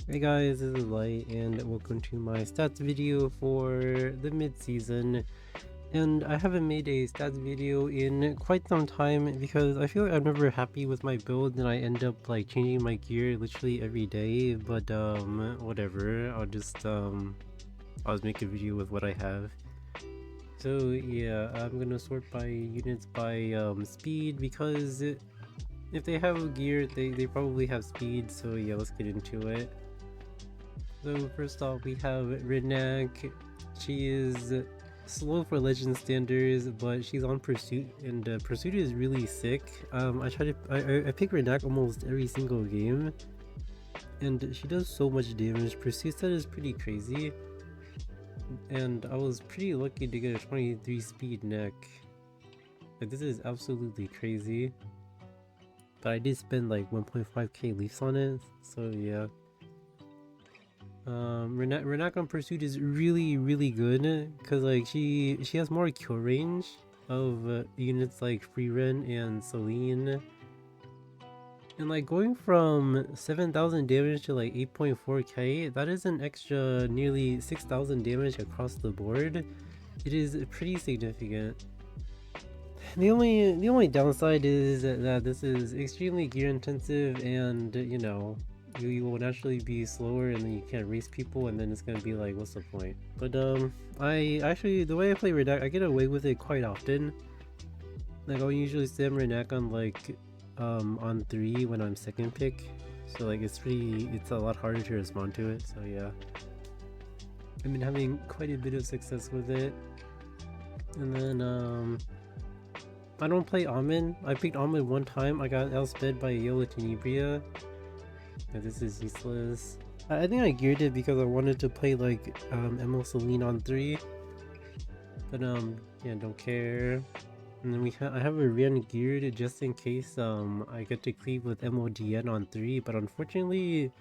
Hey guys, this is Light and welcome to my stats video for the mid-season. And I haven't made a stats video in quite some time because I feel like I'm never happy with my build and I end up like changing my gear literally every day. But whatever, I'll just make a video with what I have. So yeah, I'm gonna sort by units by speed because if they have gear, they probably have speed. So yeah, let's get into it. So first off, we have Renak. She is slow for legend standards, but she's on Pursuit, and Pursuit is really sick. I pick Renak almost every single game, and she does so much damage. Pursuit set is pretty crazy, and I was pretty lucky to get a 23 speed neck. Like, this is absolutely crazy. But I did spend like 1.5k leafs on it, so yeah. Renak on Pursuit is really good because like she has more kill range of units like Free Ren and Celine, and like going from 7,000 damage to like 8.4k, that is an extra nearly 6,000 damage across the board. It is pretty significant. The only downside is that this is extremely gear intensive, and you know, you will naturally be slower and then you can't race people, and then it's gonna be like, what's the point? But I actually, the way I play Redact, I get away with it quite often. Like, I'll usually stand Redact on like on 3 when I'm second pick, so like it's a lot harder to respond to it. So yeah, I've been having quite a bit of success with it. And then I don't play Almond. I picked Almond one time. I got outsped by Yellow Tenebria. This is useless. I think I geared it because I wanted to play like Emo Celine on 3. But yeah, don't care. And then I have a Rian geared just in case I get to cleave with MODN on 3, but unfortunately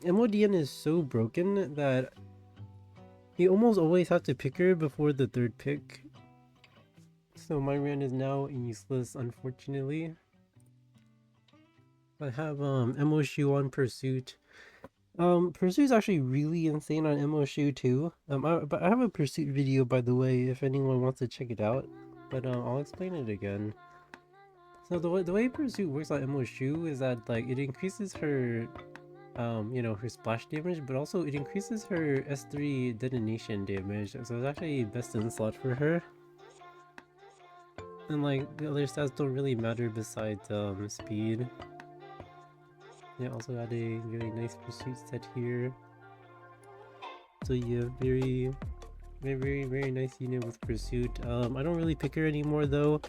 MODN is so broken that you almost always have to pick her before the third pick. So my Rian is now useless, unfortunately. I have Emo Shoe on Pursuit. Pursuit is actually really insane on Emo Shoe too. But I have a Pursuit video, by the way, if anyone wants to check it out. But I'll explain it again. So the way Pursuit works on Emo Shoe is that like it increases her you know, her splash damage, but also it increases her S3 detonation damage. So it's actually best in slot for her. And like the other stats don't really matter besides speed. Yeah, also got a really nice Pursuit set here. So yeah, very nice unit with Pursuit. I don't really pick her anymore though,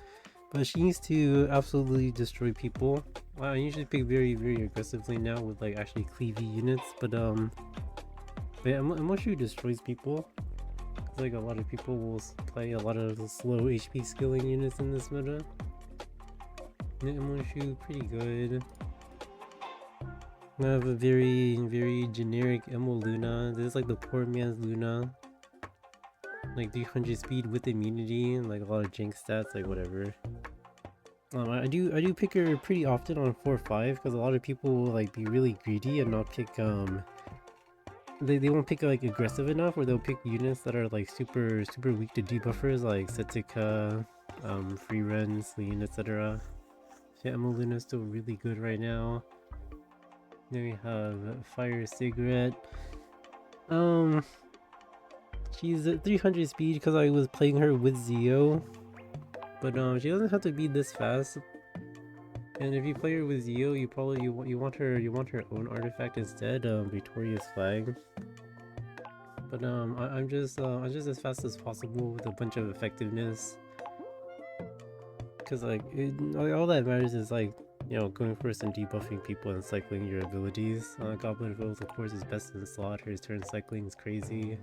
but she needs to absolutely destroy people. I usually pick very aggressively now with like actually cleavy units, but yeah, Emoshu destroys people. Like a lot of people will play a lot of the slow HP skilling units in this meta. Yeah, Emoshu pretty good. I have a very generic Emo Luna. This is like the poor man's Luna. Like 300 speed with immunity and like a lot of jank stats, like whatever. I do pick her pretty often on 4-5 because a lot of people will like be really greedy and not pick they won't pick like aggressive enough, or they'll pick units that are like super weak to debuffers like Setika, Free Ren, Celine, etc. Yeah, Emo Luna is still really good right now. Then we have Fire Cigarette. She's at 300 speed because I was playing her with Zio. But she doesn't have to be this fast. And if you play her with Zio, you probably you want her own artifact instead, Victoria's Flag. But I'm just as fast as possible with a bunch of effectiveness. Cause like all that matters is like, you know, going first and debuffing people and cycling your abilities. Goblin of Oath, of course, is best in slot. Her turn cycling is crazy.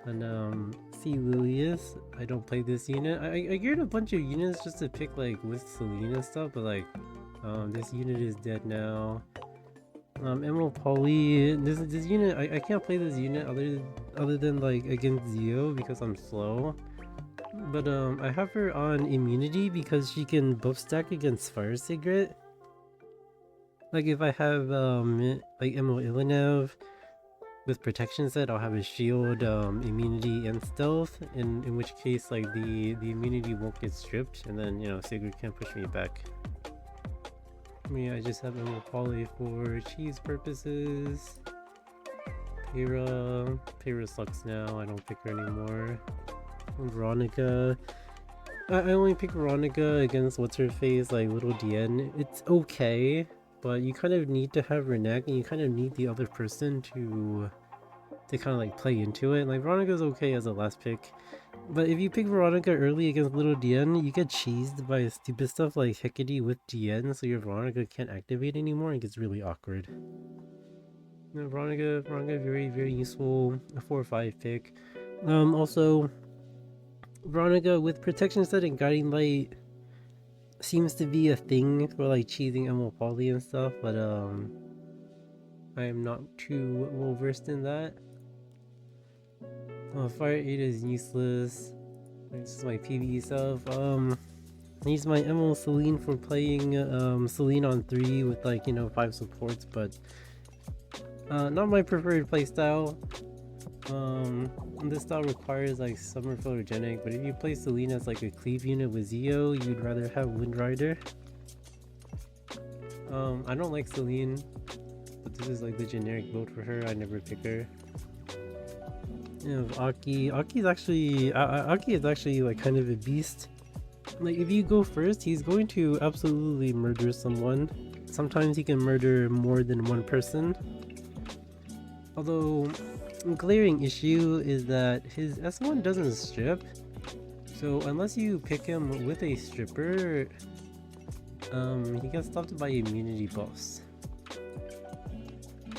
And see Lilius, I don't play this unit. I geared a bunch of units just to pick like with Celine and stuff, but like this unit is dead now. Emerald Poly, this unit, I can't play this unit other than like against Zio because I'm slow. But I have her on immunity because she can buff stack against Fire Cigarette. Like if I have like MO Illinev with protection set, I'll have a shield, immunity, and stealth. In which case, like the immunity won't get stripped, and then you know Sigurd can't push me back. I mean, I just have MO Poly for cheese purposes. Pyrrha sucks now. I don't pick her anymore. Veronica. I only pick Veronica against what's her face, like Little Dien. It's okay, but you kind of need to have Renek, and you kind of need the other person to kind of like play into it. Like Veronica's okay as a last pick, but if you pick Veronica early against Little Dien, you get cheesed by stupid stuff like Hecate with Dien, so your Veronica can't activate anymore and it gets really awkward. You know, Veronica very useful, a 4 or 5 pick. Also, Veronica with protection set and guiding light seems to be a thing for like cheesing MO Poly and stuff, but I am not too well versed in that. Fire 8 is useless. This is my PvE stuff. I use my MO Celine for playing Celine on 3 with like, you know, 5 supports, but not my preferred playstyle. This style requires like summer photogenic, but if you play Celine as like a cleave unit with Zio, you'd rather have Windrider. I don't like Celine, but this is like the generic build for her. I never pick her. You know, Aki is actually like kind of a beast. Like if you go first, he's going to absolutely murder someone. Sometimes he can murder more than one person. Although a glaring issue is that his S1 doesn't strip, so unless you pick him with a stripper, he gets stopped by immunity buffs.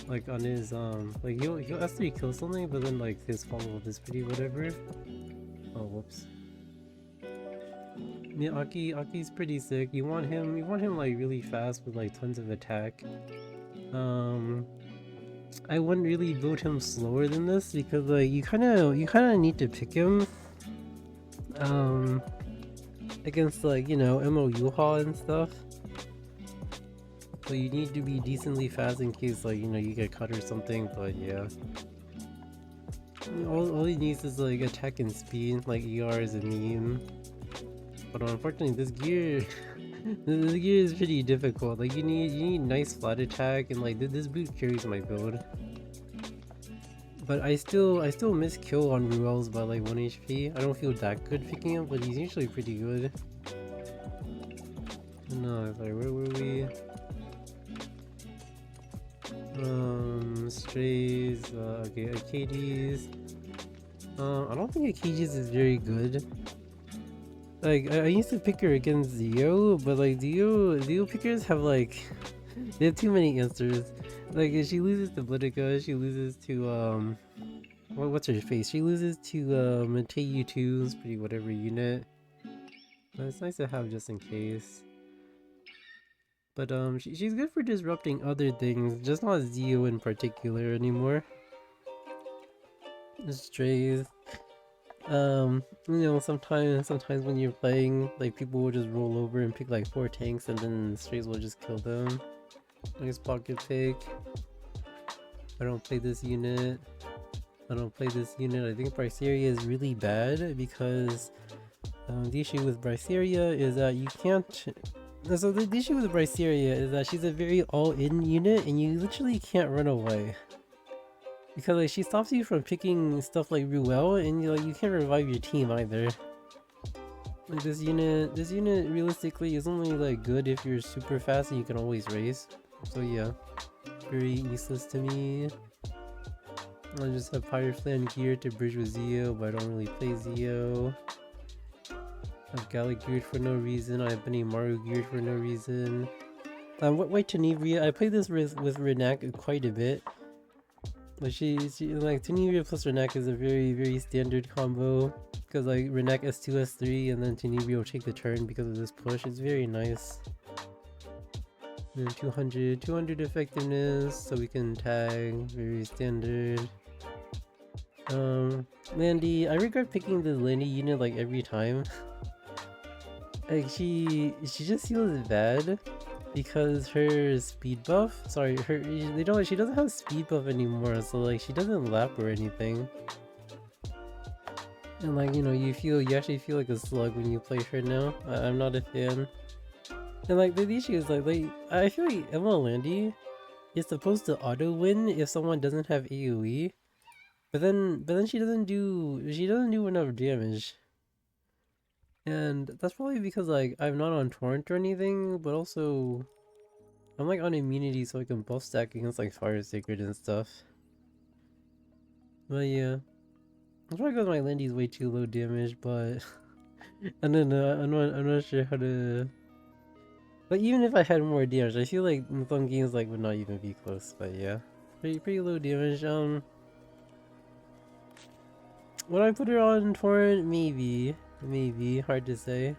Like on his like he'll S3 kill something, but then like his follow-up is pretty whatever. Oh whoops. Yeah, Aki's pretty sick. You want him like really fast with like tons of attack. I wouldn't really build him slower than this because like you kind of need to pick him against like, you know, MO U-Haul and stuff. So you need to be decently fast in case like, you know, you get cut or something, but yeah. All he needs is like attack and speed, like ER is a meme. But unfortunately this gear this gear is pretty difficult. Like you need nice flat attack, and like this boot carries my build. But I still miss kill on Ruel's by like 1 HP. I don't feel that good picking him, but he's usually pretty good. No, like where were we? Strays, okay, Arcades. I don't think Arcades is very good. Like, I used to pick her against Zio, but like Zio pickers have like, they have too many answers. Like, if she loses to Blitica, she loses to, what's her face? She loses to, Matei U2's pretty whatever unit. But it's nice to have just in case. But, she's good for disrupting other things, just not Zio in particular anymore. Strays. You know, sometimes when you're playing, like people will just roll over and pick like 4 tanks, and then strays will just kill them. Nice pocket pick. I don't play this unit. I think Bryceria is really bad because the issue with Bryceria is that you can't. So the issue with Bryceria is that she's a very all-in unit, and you literally can't run away. Because like she stops you from picking stuff like Ruel, and you can't revive your team either. Like this unit realistically is only like good if you're super fast and you can always race. So yeah, very useless to me. I just have Pyreflan gear to bridge with Zio, but I don't really play Zio. I have Gallic geared for no reason. I have Benimaru geared for no reason. White Tenebria, I play this with Renak quite a bit. Like she like Tenebria plus Renak is a very standard combo, because like Renak S2 S3 and then Tenebria will take the turn because of this push. It's very nice. And 200 effectiveness, so we can tag, very standard. Landy, I regret picking the Landy unit like every time. Like she just feels bad. because her speed buff, sorry, she doesn't have speed buff anymore, so like she doesn't lap or anything. And like, you know, you actually feel like a slug when you play her now. I'm not a fan. And like the issue is like I feel like Emma Landy is supposed to auto win if someone doesn't have AoE. But then she doesn't do enough damage. And that's probably because like I'm not on torrent or anything, but also I'm like on immunity so I can buff stack against like Fire Sacred and stuff. But yeah. That's probably because my Landy's way too low damage, but I don't know, I'm not sure how to. Like even if I had more damage, I feel like in some games like would not even be close, but yeah. Pretty low damage. Would I put her on torrent? Maybe. Maybe. Hard to say.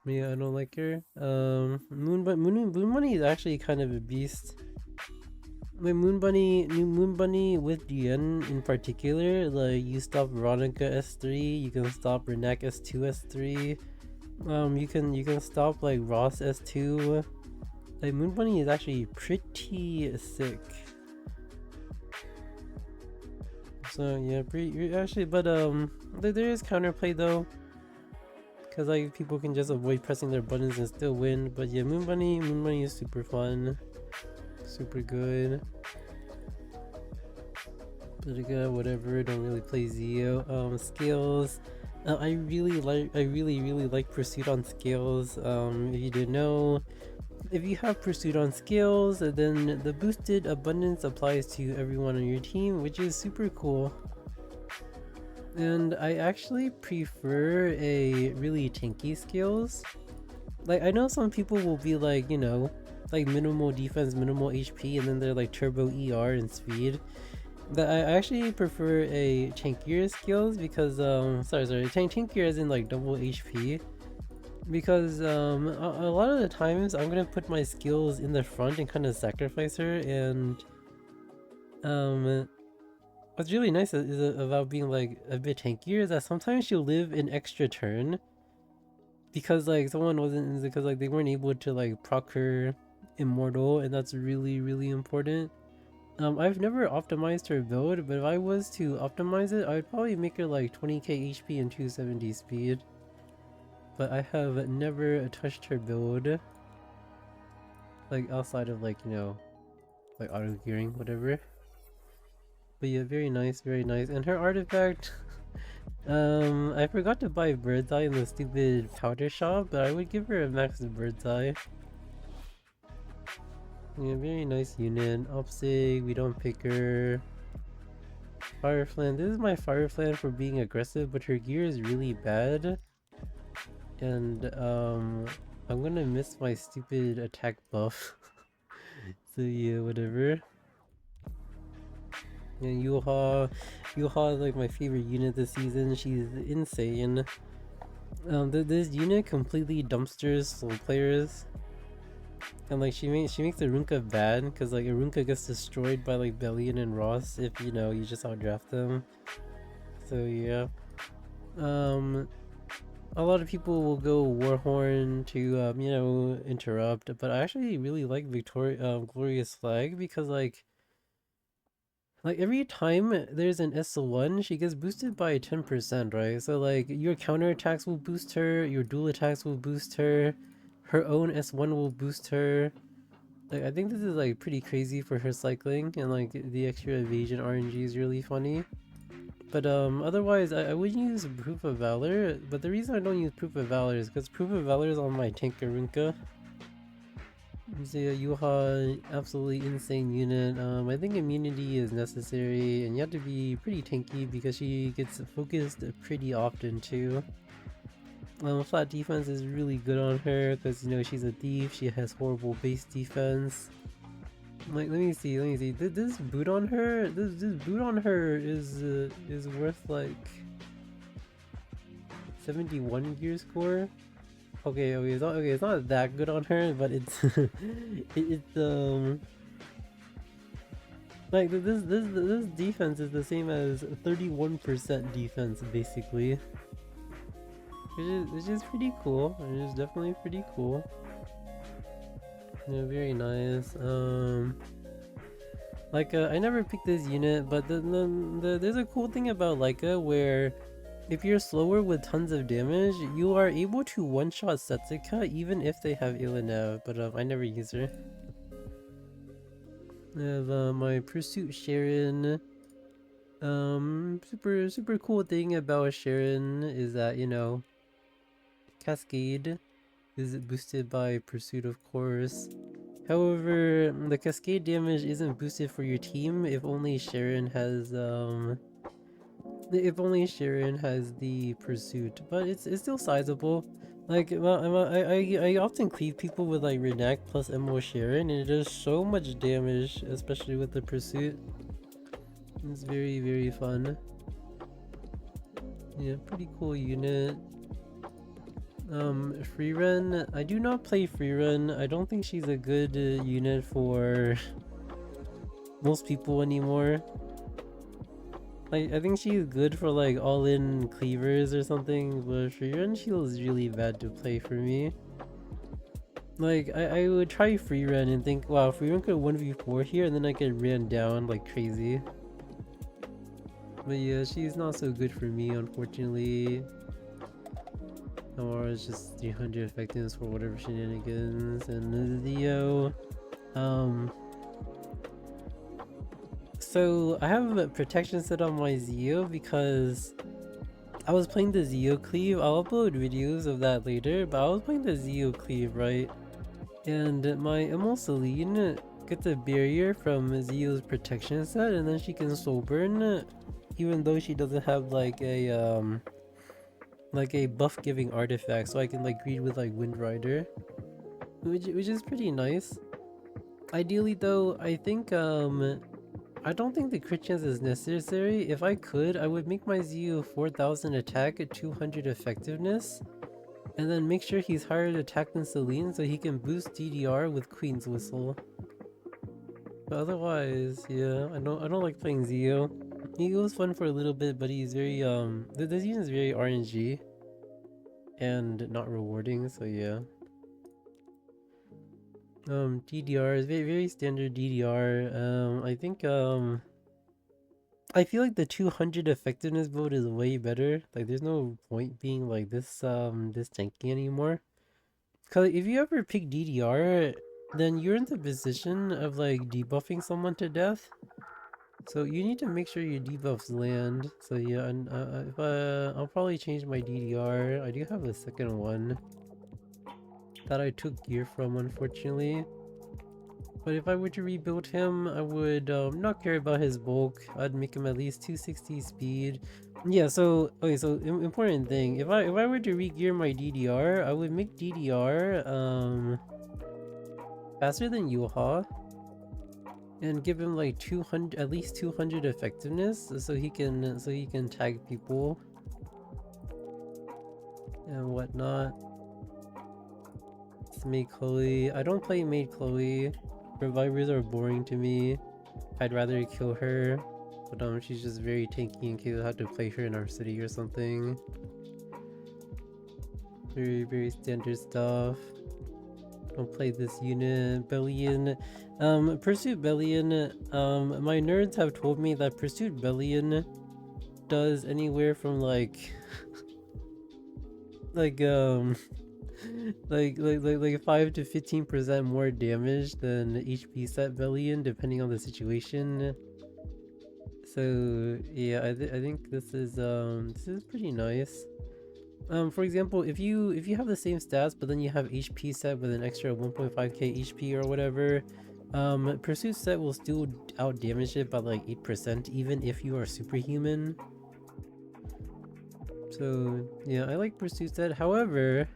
Yeah, I don't like her. Moon Bunny is actually kind of a beast. Like Moon Bunny with Dian in particular, like you stop Veronica S3, you can stop Renak S2 S3. You can stop like Ross S2. Like Moon Bunny is actually pretty sick. So yeah, pretty actually, but there is counterplay though, because like people can just avoid pressing their buttons and still win. But yeah, Moon Bunny is super fun, super good. But again, whatever. Don't really play Zio. Scales. I really like Pursuit on Scales. If you didn't know, if you have Pursuit on Scales, then the boosted abundance applies to everyone on your team, which is super cool. And I actually prefer a really tanky Scales. Like, I know some people will be like, you know, like minimal defense, minimal HP, and then they're like turbo ER and speed. But I actually prefer a tankier Scales because, tankier as in like double HP. Because a lot of the times I'm gonna put my skills in the front and kind of sacrifice her, and what's really nice is about being like a bit tankier is that sometimes she'll live an extra turn because like someone wasn't, because like they weren't able to like proc her immortal, and that's really important. I've never optimized her build, but if I was to optimize it, I would probably make her like 20k HP and 270 speed. But I have never touched her build, like outside of like, you know, like auto gearing, whatever. But yeah, very nice, very nice. And her artifact, I forgot to buy Bird's Eye in the stupid powder shop, but I would give her a max Bird's Eye. Yeah, very nice unit. Opsig, we don't pick her. Fireflan, this is my Fireflan for being aggressive, but her gear is really bad. And I'm gonna miss my stupid attack buff. So yeah, whatever. And Yuha is like my favorite unit this season. She's insane. This unit completely dumpsters soul players. And like she makes Arunka bad because like Arunka gets destroyed by like Bellion and Ross if, you know, you just outdraft them. So yeah. A lot of people will go Warhorn to you know, interrupt, but I actually really like Glorious Flag because like every time there's an S1, she gets boosted by 10%, right? So like your counter attacks will boost her, your dual attacks will boost her, her own S1 will boost her. Like I think this is like pretty crazy for her cycling, and like the extra evasion RNG is really funny. But otherwise I would use Proof of Valor, but the reason I don't use Proof of Valor is because Proof of Valor is on my tank Arunka. So yeah, Yuha, absolutely insane unit. I think immunity is necessary, and you have to be pretty tanky because she gets focused pretty often too. Flat defense is really good on her because, you know, she's a thief, she has horrible base defense. Like, let me see. This boot on her, this boot on her is worth like 71 gear score. Okay, it's not that good on her, but it's it's like this defense is the same as 31% defense basically. which is pretty cool. It is definitely pretty cool. Yeah, very nice. Like I never picked this unit, but there's a cool thing about Leica where if you're slower with tons of damage, you are able to one-shot Setsuka even if they have Illinev, but I never use her. I have my Pursuit Sharon. Super cool thing about Sharon is that, you know, Cascade is boosted by Pursuit, of course. However, the Cascade damage isn't boosted for your team if only Sharon has the Pursuit, but it's still sizable. Like, I often cleave people with like Renac plus MO Sharon, and it does so much damage, especially with the Pursuit. It's very fun. Yeah, pretty cool unit. Free run. I do not play free run. I don't think she's a good unit for most people anymore. I think she's good for like all-in cleavers or something, but free run she was really bad to play for me. Like I would try free run and think, wow, free run could 1v4 here, and then I get ran down like crazy. But yeah, she's not so good for me, unfortunately. Or it's just 300 effectiveness for whatever shenanigans. And Leo, so I have a protection set on my Zeo because I was playing the Zeo cleave. I'll upload videos of that later, but I was playing the Zeo cleave, right? And my Emil Celine gets a barrier from Zeo's protection set, and then she can soul burn, even though she doesn't have like a buff giving artifact, so I can like greed with like Wind Rider, which is pretty nice. Ideally though, I think I don't think the crit chance is necessary. If I could, I would make my Zeo 4000 attack at 200 effectiveness, and then make sure he's higher attack than Celine so he can boost DDR with Queen's Whistle. But otherwise, yeah, I don't like playing Zeo. He was fun for a little bit, but he's very this unit is very RNG and not rewarding, so yeah. DDR is very standard DDR. I think I feel like the 200 effectiveness build is way better. Like there's no point being like this tanky anymore. Cause if you ever pick DDR, then you're in the position of like debuffing someone to death. So you need to make sure your debuffs land. So yeah, and I'll probably change my DDR. I do have a second one that I took gear from, unfortunately. But if I were to rebuild him, I would not care about his bulk. I'd make him at least 260 speed. Yeah, so okay, so important thing. If I were to re-gear my DDR, I would make DDR faster than Yuha, and give him like 200, at least 200 effectiveness, so he can tag people and whatnot. Let's make Chloe. I don't play Maid Chloe. Revivers are boring to me. I'd rather kill her, but she's just very tanky in case I have to play her in our city or something. Very standard stuff. Don't play this unit. Bellion. Pursuit Bellion. My nerds have told me that Pursuit Bellion does anywhere from like 5 to 15% more damage than HP set Bellion, depending on the situation. So yeah, I think this is pretty nice. For example, if you have the same stats but then you have HP set with an extra 1.5k HP or whatever, Pursuit set will still out damage it by like 8% even if you are superhuman. So yeah, I like Pursuit set. However,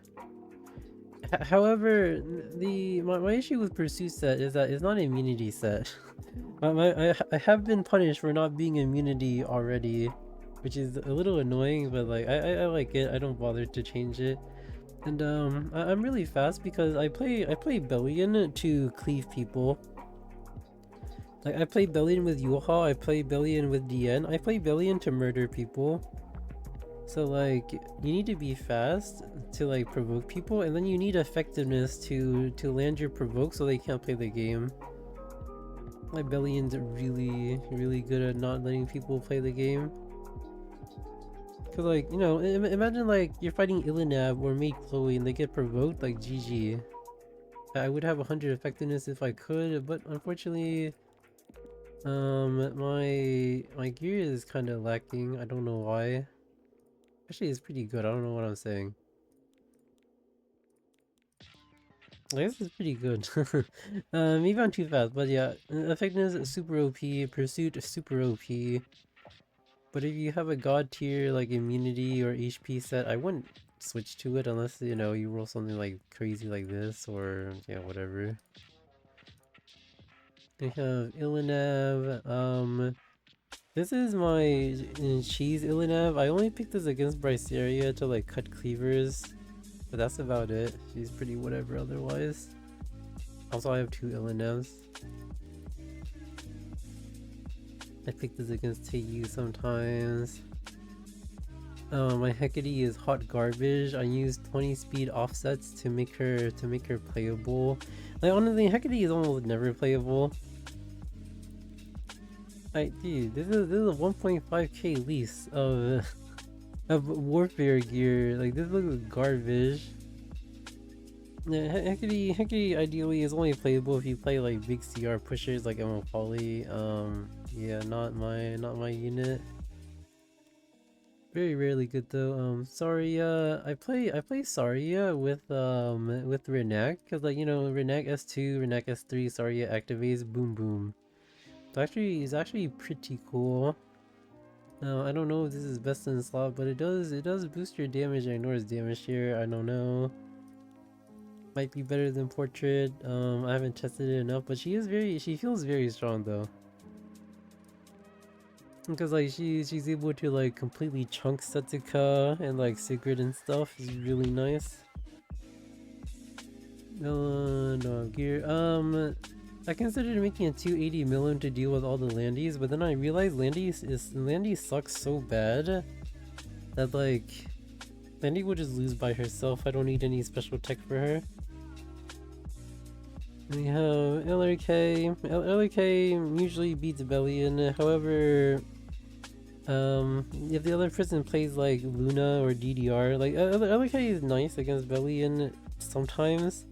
my issue with Pursuit set is that it's not an immunity set. I have been punished for not being immunity already, which is a little annoying, but like I like it. I don't bother to change it. And I'm really fast because I play Bellion to cleave people. Like I play Bellion with Yuha, I play Bellion with DN, I play Bellion to murder people. So like you need to be fast to like provoke people, and then you need effectiveness to land your provoke so they can't play the game. Like Bellion's really good at not letting people play the game. Cause like, you know, imagine like you're fighting Ilinab or Maid Chloe and they get provoked, like GG. I would have 100 effectiveness if I could, but unfortunately, my gear is kind of lacking. I don't know why. Actually, it's pretty good. I don't know what I'm saying. I guess it's pretty good. Maybe I'm too fast, but yeah, effectiveness is super OP, pursuit is super OP. But if you have a god tier like immunity or HP set, I wouldn't switch to it unless, you know, you roll something like crazy like this or yeah, whatever. We have Illinev. This is my cheese Illinev. I only picked this against Bryceria to like cut cleavers, but that's about it. She's pretty whatever otherwise. Also, I have 2 Illinevs. I picked this against Taeyu sometimes. My Hecate is hot garbage. I use 20 speed offsets to make her playable. Like honestly, Hecate is almost never playable. Like dude, this is a 1.5k lease of warfare gear. Like this looks like garbage. Yeah, Hecate ideally is only playable if you play like big CR pushers like Emma Polly. Yeah, not my unit. Very rarely good though. Saria, I play Saria with Renak, cause like you know Renak S2, Renak S3, Saria activates, boom boom. It's actually pretty cool. I don't know if this is best in slot, but it does boost your damage and ignores damage here. I don't know. Might be better than Portrait. I haven't tested it enough, but she feels very strong though. Because like she's able to like completely chunk Setsuka and like Sigrid and stuff is really nice. No gear. I considered making a 280 million to deal with all the Landies, but then I realized Landy sucks so bad that like Landy will just lose by herself. I don't need any special tech for her. We have LRK. LRK usually beats Bellion. However, if the other person plays like Luna or DDR, like LRK is nice against Bellion sometimes.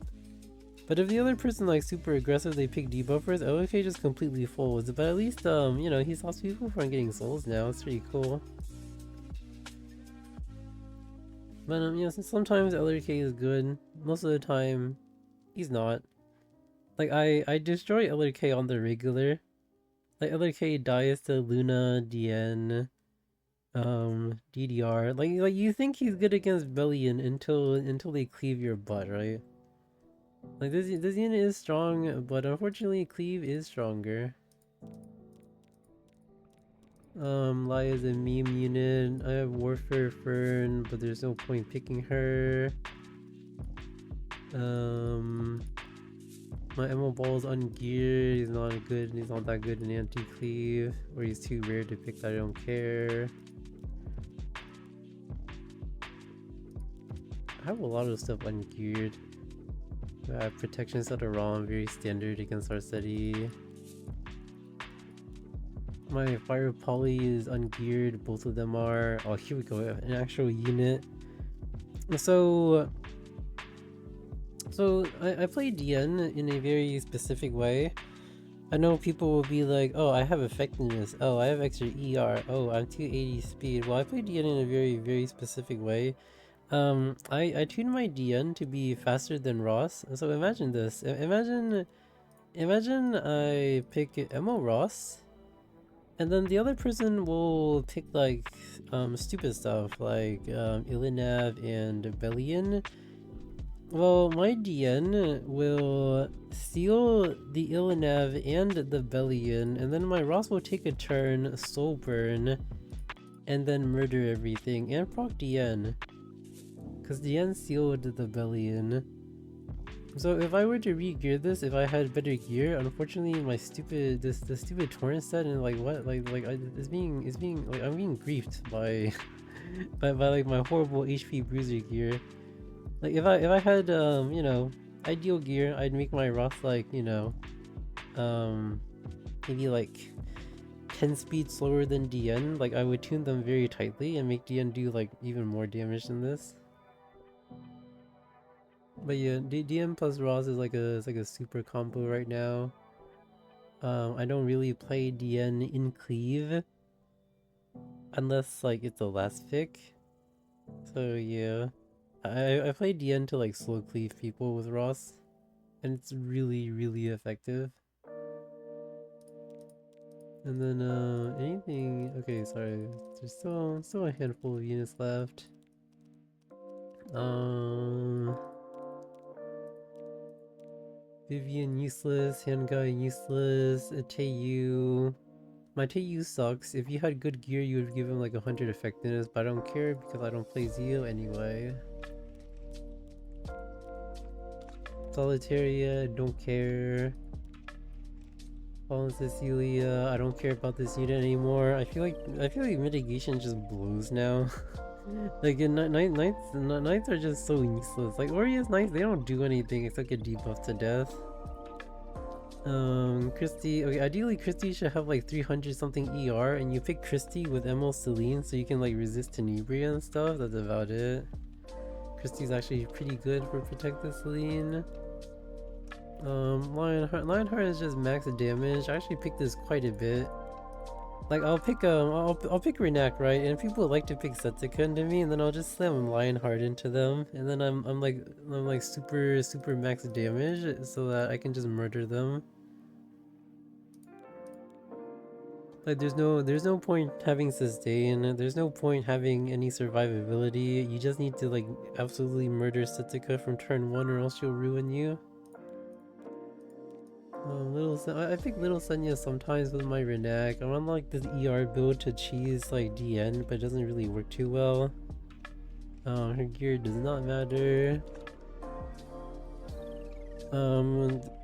But if the other person like super aggressive, they pick debuffers, LRK just completely folds. But at least you know, he stops people from getting souls now. It's pretty cool. But yeah, sometimes LRK is good. Most of the time, he's not. Like I destroy LRK on the regular. Like LRK dies to Luna, DN, DDR. Like you think he's good against Bellion until they cleave your butt, right? Like this unit is strong, but unfortunately cleave is stronger. Lai is a meme unit. I have Warfare Fern, but there's no point picking her. My Emerald Ball is ungeared. He's not good. He's not that good in anti-cleave, or he's too rare to pick that I don't care. I have a lot of stuff ungeared. I have protection set of Rom, very standard against Arceti. My Fire Poly is ungeared. Both of them are. Oh, here we go. An actual unit. So I play DN in a very specific way. I know people will be like, oh, I have effectiveness. Oh, I have extra ER. Oh, I'm 280 speed. Well, I play DN in a very specific way. I tune my DN to be faster than Ross. So imagine this. Imagine I pick Emo Ross, and then the other person will pick like stupid stuff like Ilinav and Bellion. Well, my DN will steal the Ilinav and the Bellion, and then my Ross will take a turn, soul burn, and then murder everything, and proc DN. Because DN sealed the Bellion. So if I were to re-gear this, if I had better gear, unfortunately my stupid the stupid torrent set and like what it's being like I'm being griefed by by like my horrible HP bruiser gear. Like if I had you know, ideal gear, I'd make my Ross like, you know, maybe like 10 speed slower than DN. Like I would tune them very tightly and make DN do like even more damage than this. But yeah, DN plus Ross is like a super combo right now. I don't really play DN in cleave unless like it's a last pick. So yeah, I play DN to like slow cleave people with Ross, and it's really effective. And then anything. Okay, sorry. There's still a handful of units left. Vivian useless, Handguy useless, Teiyu. My Teiyu sucks. If you had good gear, you would give him like 100 effectiveness, but I don't care because I don't play Zio anyway. Solitaria, don't care. Fallen Cecilia, I don't care about this unit anymore. I feel like mitigation just blows now. Like knights are just so useless. Like Oria's knights, they don't do anything except get debuffed to death. Christie, okay, ideally Christie should have like 300 something ER, and you pick Christie with ML Celine so you can like resist Tenebria and stuff. That's about it. Christie's actually pretty good for Protected Celine. Lionheart is just max damage. I actually picked this quite a bit. Like I'll pick Renak, right? And people like to pick Setsuka into me, and then I'll just slam Lionheart into them, and then I'm like super max damage so that I can just murder them. Like there's no point having sustain, there's no point having any survivability. You just need to like absolutely murder Setsuka from turn 1 or else she'll ruin you. I pick Little Senya sometimes with my Renak. I'm on like this ER build to cheese like DN, but it doesn't really work too well. Her gear does not matter.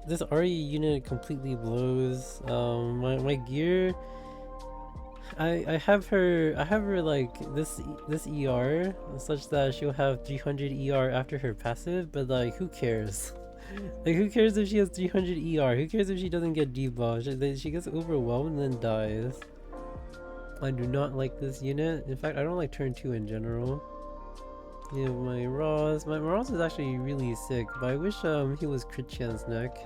This RE unit completely blows. My gear. I have her like this ER such that she'll have 300 ER after her passive, but like who cares? Like who cares if she has 300 ER? Who cares if she doesn't get debuffed? She gets overwhelmed and then dies. I do not like this unit. In fact, I don't like turn 2 in general. Yeah, my Ross is actually really sick, but I wish he was crit chance neck.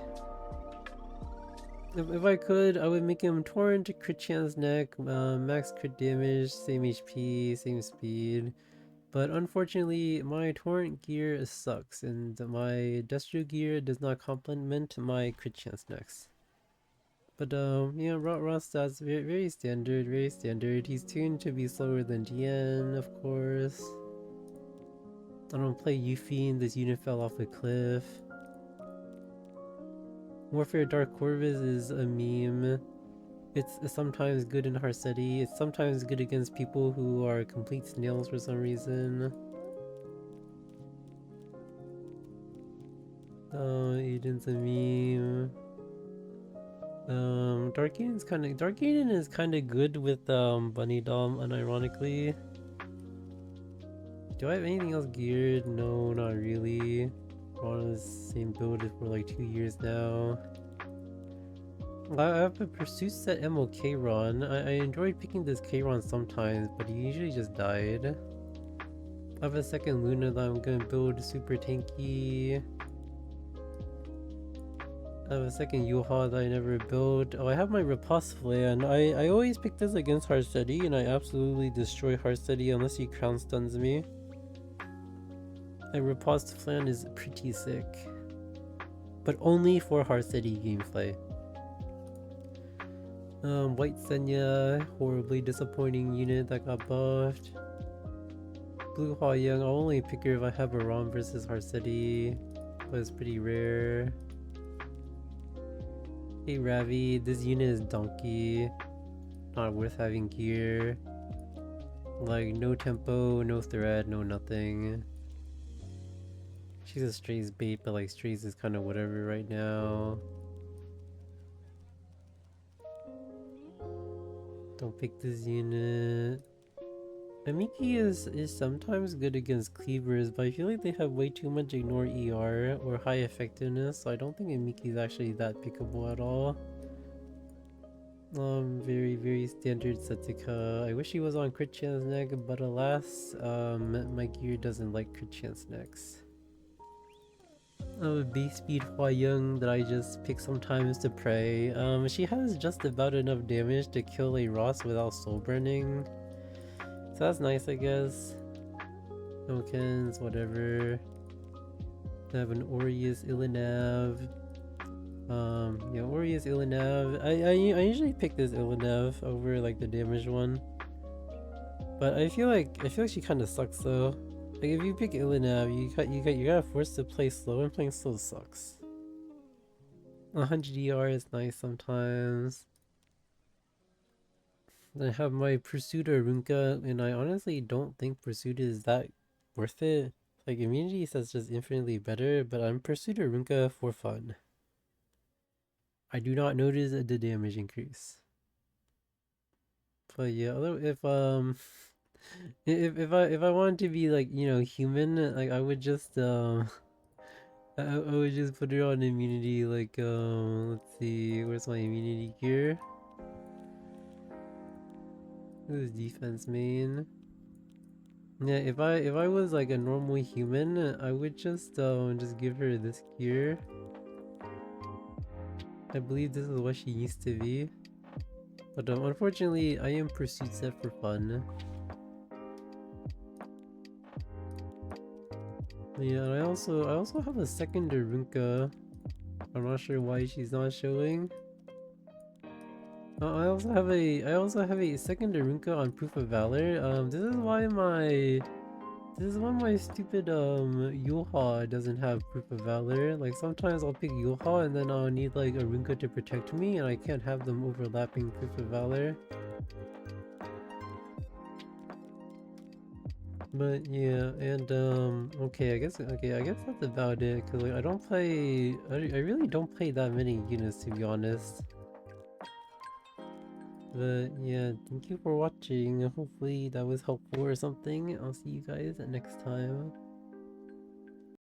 If I could, I would make him Torrent, crit chance neck, max crit damage, same HP, same speed. But unfortunately, my Torrent gear sucks, and my Destro gear does not complement my crit chance necks. But yeah, Ross stats, very standard, very standard. He's tuned to be slower than DN, of course. I don't play Yuffie, this unit fell off a cliff. Warfare Dark Corvus is a meme. It's sometimes good in Harsetti, it's sometimes good against people who are complete snails for some reason. Oh, Eden's a meme. Dark Eden is kinda good with Bunny Dom, unironically. Do I have anything else geared? No, not really. We're on the same build for like 2 years now. I have a Pursuit set MLK Ron. I enjoyed picking this K-Ron sometimes, but he usually just died. I have a second Luna that I'm gonna build super tanky. I have a second Yuha that I never built. Oh, I have my Riposte Flan. I always pick this against Harsetti, and I absolutely destroy Harsetti unless he crown stuns me. My Riposte Flan is pretty sick. But only for Harsetti gameplay. White Senya, horribly disappointing unit that got buffed. Blue Hua Young, I'll only pick her if I have a ROM versus Harsetti, but it's pretty rare. Hey Ravi, this unit is donkey. Not worth having gear. Like, no tempo, no threat, no nothing. She's a Strays bait, but like Strays is kind of whatever right now. Don't pick this unit. Amiki is sometimes good against cleavers, but I feel like they have way too much ignore ER or high effectiveness, so I don't think Amiki is actually that pickable at all. Very, very standard Setsuka. I wish he was on crit chance neck, but alas, my gear doesn't like crit chance necks. A base speed Hua Young that I just pick sometimes to pray. She has just about enough damage to kill a Ross without soul burning. So that's nice, I guess. Tokens, whatever. I have an Aureus Illinev. Yeah, Aureus Illinev. I usually pick this Illinev over like the damage one. But I feel like she kind of sucks though. Like if you pick Illinev, you gotta forced to play slow, and playing slow sucks. 100 ER is nice sometimes. I have my Pursuiter Runka, and I honestly don't think Pursuiter is that worth it. Like immunity says just infinitely better, but I'm Pursuiter Runka for fun. I do not notice the damage increase. But yeah, although if I wanted to be like, you know, human, like I would just I would just put her on immunity, like let's see, where's my immunity gear? This is defense main. Yeah, if I was like a normal human, I would just give her this gear. I believe this is what she used to be. But unfortunately, I am pursuit set for fun. Yeah, and I also have a second Darunka. I'm not sure why she's not showing. I also have a second Darunka on Proof of Valor. This is why my stupid Yulha doesn't have Proof of Valor. Like sometimes I'll pick Yulha and then I'll need like a Runka to protect me, and I can't have them overlapping Proof of Valor. But yeah, and okay, I guess that's about it. Cause like I don't play, I really don't play that many units to be honest. But yeah, thank you for watching. Hopefully that was helpful or something. I'll see you guys next time.